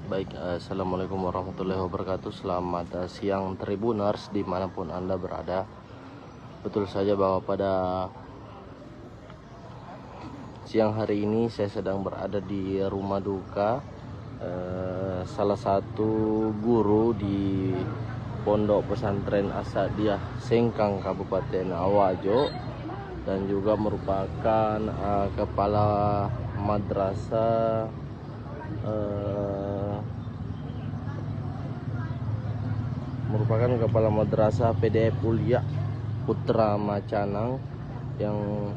Baik, assalamualaikum warahmatullahi wabarakatuh. Selamat siang Tribuners dimanapun Anda berada. Betul saja bahwa pada siang hari ini saya sedang berada di rumah duka salah satu guru di Pondok Pesantren As-Sa'diyah Sengkang Kabupaten Wajo, dan juga merupakan kepala madrasah PDF Ulia Putra Macanang yang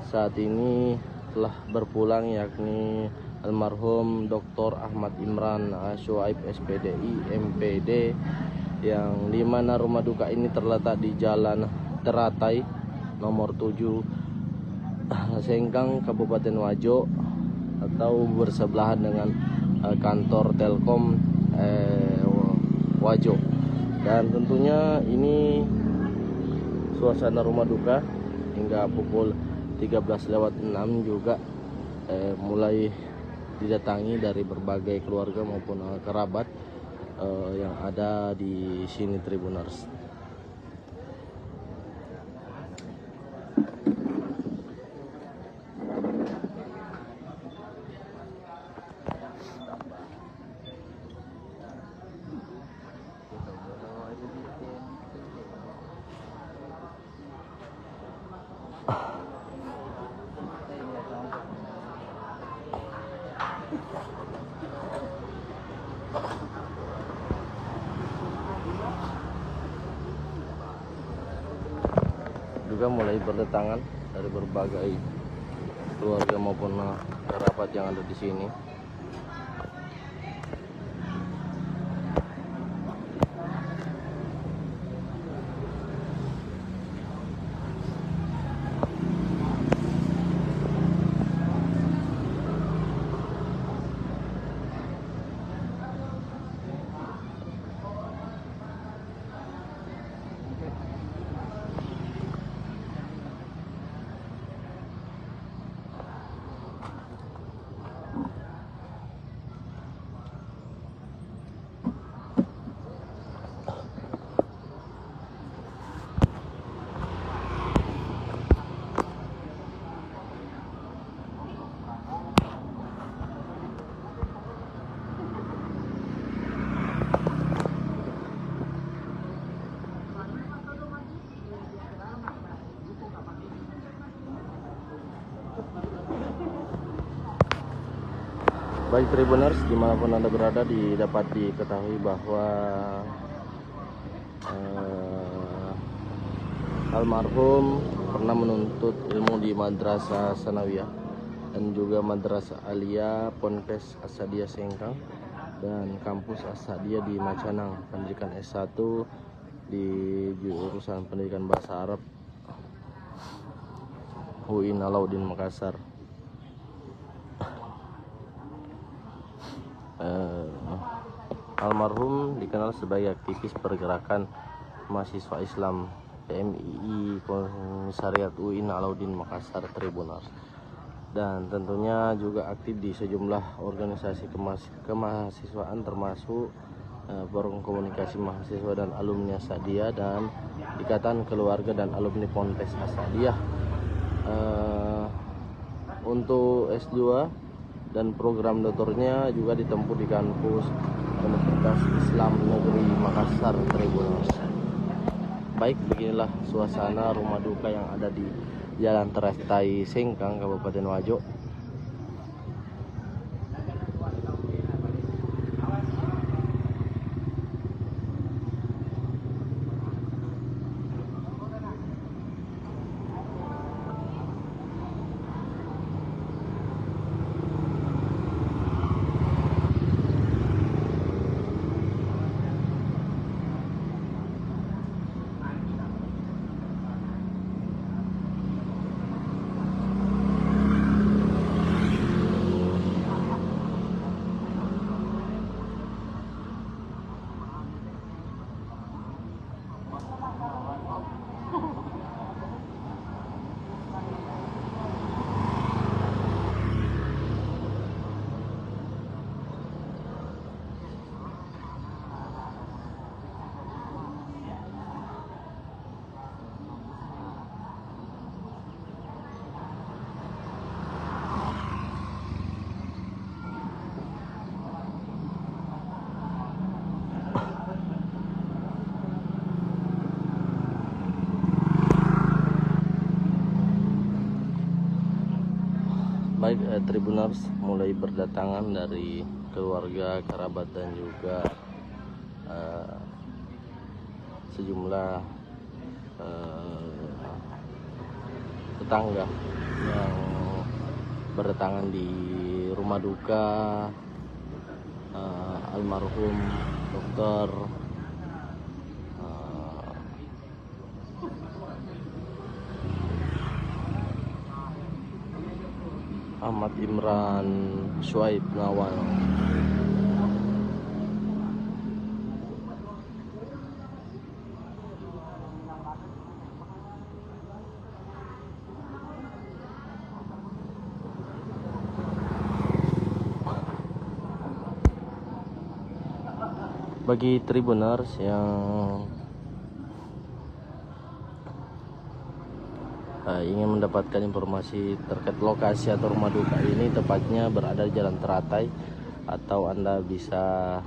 saat ini telah berpulang, yakni almarhum Dr. Ahmad Imran Syuaib SPDI MPD, yang dimana rumah duka ini terletak di Jalan Teratai nomor 7 Sengkang Kabupaten Wajo, atau bersebelahan dengan kantor Telkom Wajo. Dan tentunya ini suasana rumah duka hingga pukul 13:06 juga mulai didatangi dari berbagai keluarga maupun kerabat yang ada di sini, Tribuners. Juga mulai berdatangan dari berbagai keluarga maupun kerabat yang ada di sini. Baik Tribuners, dimanapun Anda berada, dapat diketahui bahwa almarhum pernah menuntut ilmu di Madrasah Sanawiyah dan juga Madrasah Aliyah Ponpes As-Sa'diyah Sengkang dan kampus As-Sa'diyah di Macanang, pendidikan S1 di jurusan pendidikan bahasa Arab UIN Alauddin Makassar. Almarhum dikenal sebagai aktivis pergerakan mahasiswa Islam PMII Komisariat UIN Alauddin Makassar, Tribuners, dan tentunya juga aktif di sejumlah organisasi kemahasiswaan termasuk Forum Komunikasi Mahasiswa dan Alumni As-Sa'diyah dan Ikatan Keluarga dan Alumni Ponpes As-Sa'diyah. Untuk S2 dan program doktornya juga ditempuh di kampus Universitas Islam Negeri Makassar, Tribuners. Baik, beginilah suasana rumah duka yang ada di Jalan Teratai Sengkang, Kabupaten Wajo. Tribuners mulai berdatangan dari keluarga, kerabat dan juga sejumlah tetangga yang berdatangan di rumah duka almarhum Dr. Ahmad Imran Syuaib Nawal. Bagi Tribuners yang ingin mendapatkan informasi terkait lokasi atau rumah duka ini, tepatnya berada di Jalan Teratai, atau Anda bisa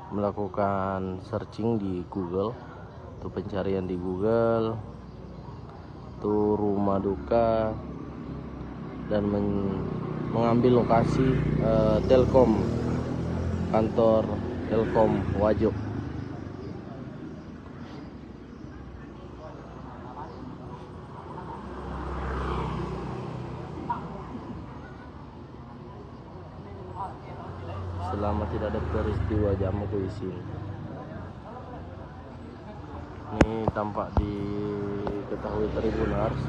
melakukan searching di Google, atau pencarian di Google itu rumah duka, dan mengambil lokasi Telkom, kantor Telkom Wajok. Selama tidak ada peristiwa jamak di sini. Ini tampak diketahui Tribuners.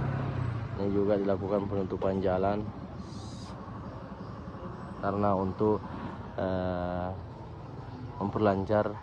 Ini juga dilakukan penutupan jalan karena untuk memperlancar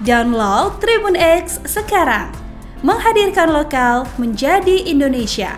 Download Tribun X sekarang, menghadirkan lokal menjadi Indonesia.